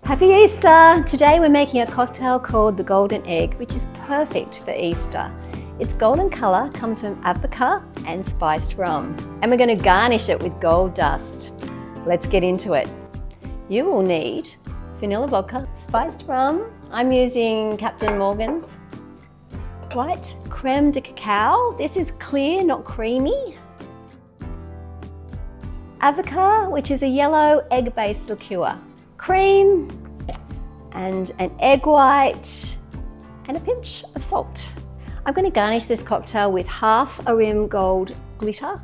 Happy Easter! Today we're making a cocktail called the Golden Egg, which is perfect for Easter. Its golden colour comes from advocaat and spiced rum. And we're going to garnish it with gold dust. Let's get into it. You will need vanilla vodka, spiced rum. I'm using Captain Morgan's. White crème de cacao. This is clear, not creamy. Advocaat, which is a yellow egg-based liqueur. Cream and an egg white and a pinch of salt. I'm going to garnish this cocktail with half a rim gold glitter,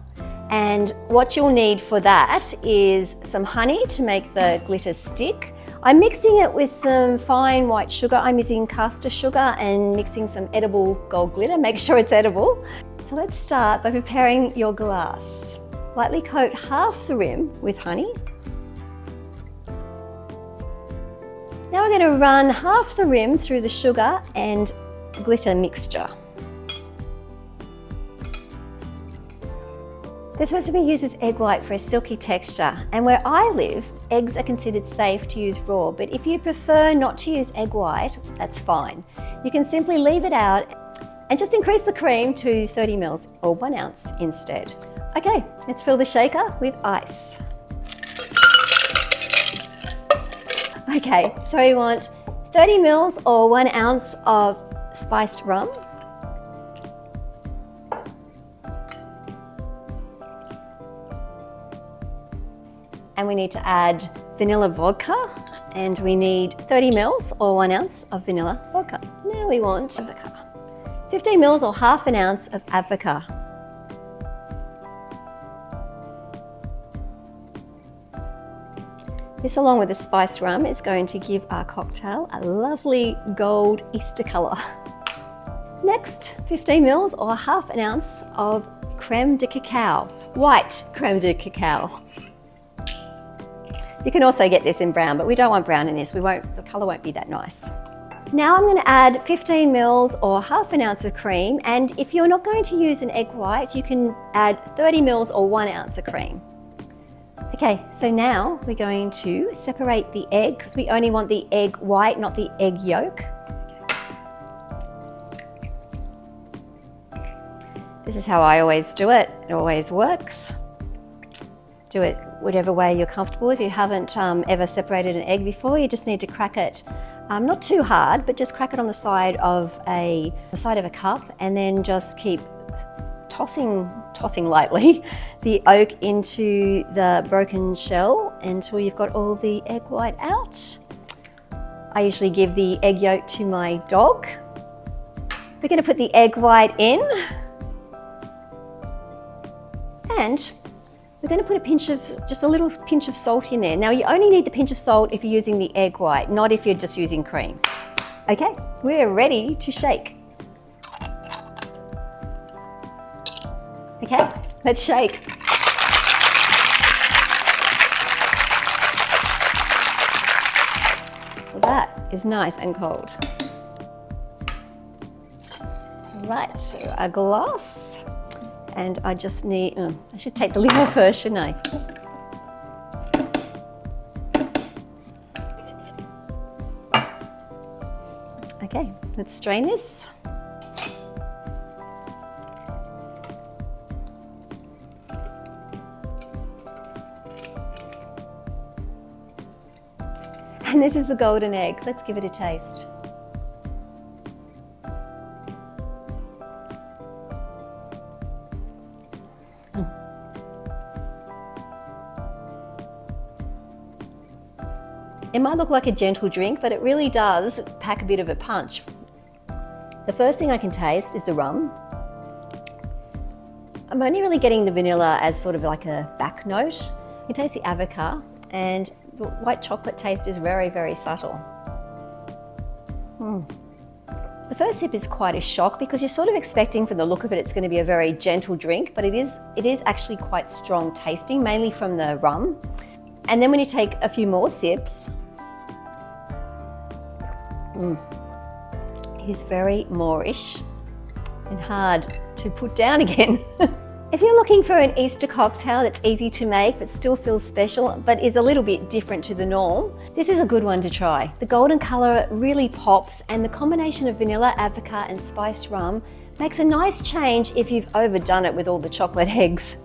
and what you'll need for that is some honey to make the glitter stick. I'm mixing it with some fine white sugar. I'm using caster sugar and mixing some edible gold glitter. Make sure it's edible. So let's start by preparing your glass. Lightly coat half the rim with honey. Now we're going to run half the rim through the sugar and glitter mixture. This recipe uses egg white for a silky texture, and where I live, eggs are considered safe to use raw, but if you prefer not to use egg white, that's fine. You can simply leave it out and just increase the cream to 30 ml or 1 ounce instead. Okay, let's fill the shaker with ice. Okay, so we want 30 ml or 1 ounce of spiced rum. And we need to add vanilla vodka, and we need 30 ml or 1 ounce of vanilla vodka. Now we want advocaat. 15 ml or half an ounce of advocaat. This, along with the spiced rum, is going to give our cocktail a lovely gold Easter colour. Next, 15 ml or half an ounce of crème de cacao, white crème de cacao. You can also get this in brown, but we don't want brown in this. The colour won't be that nice. Now I'm going to add 15 ml or half an ounce of cream, and if you're not going to use an egg white, you can add 30 ml or 1 ounce of cream. Okay, so now we're going to separate the egg, because we only want the egg white, not the egg yolk. This is how I always do it. It always works. Do it whatever way you're comfortable. If you haven't ever separated an egg before, you just need to crack it, not too hard, but just crack it on the side of a cup, and then just keep tossing lightly the yolk into the broken shell until you've got all the egg white out. I usually give the egg yolk to my dog. We're going to put the egg white in, and we're going to put just a little pinch of salt in there. Now you only need the pinch of salt if you're using the egg white, not if you're just using cream. Okay, we're ready to shake. Okay, let's shake. Well, that is nice and cold. Right, so a glass. And I just need, I should take the lid off first, shouldn't I? Okay, let's strain this. And this is the golden egg. Let's give it a taste. It might look like a gentle drink, but it really does pack a bit of a punch. The first thing I can taste is the rum. I'm only really getting the vanilla as sort of like a back note. You can taste the advocaat, and the white chocolate taste is very, very subtle. The first sip is quite a shock, because you're sort of expecting, from the look of it, it's going to be a very gentle drink, but it is actually quite strong tasting, mainly from the rum. And then when you take a few more sips, it is very moreish and hard to put down again. If you're looking for an Easter cocktail that's easy to make but still feels special but is a little bit different to the norm, this is a good one to try. The golden colour really pops, and the combination of vanilla, advocaat and spiced rum makes a nice change if you've overdone it with all the chocolate eggs.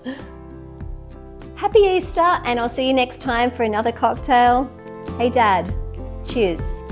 Happy Easter, and I'll see you next time for another cocktail. Hey Dad, cheers.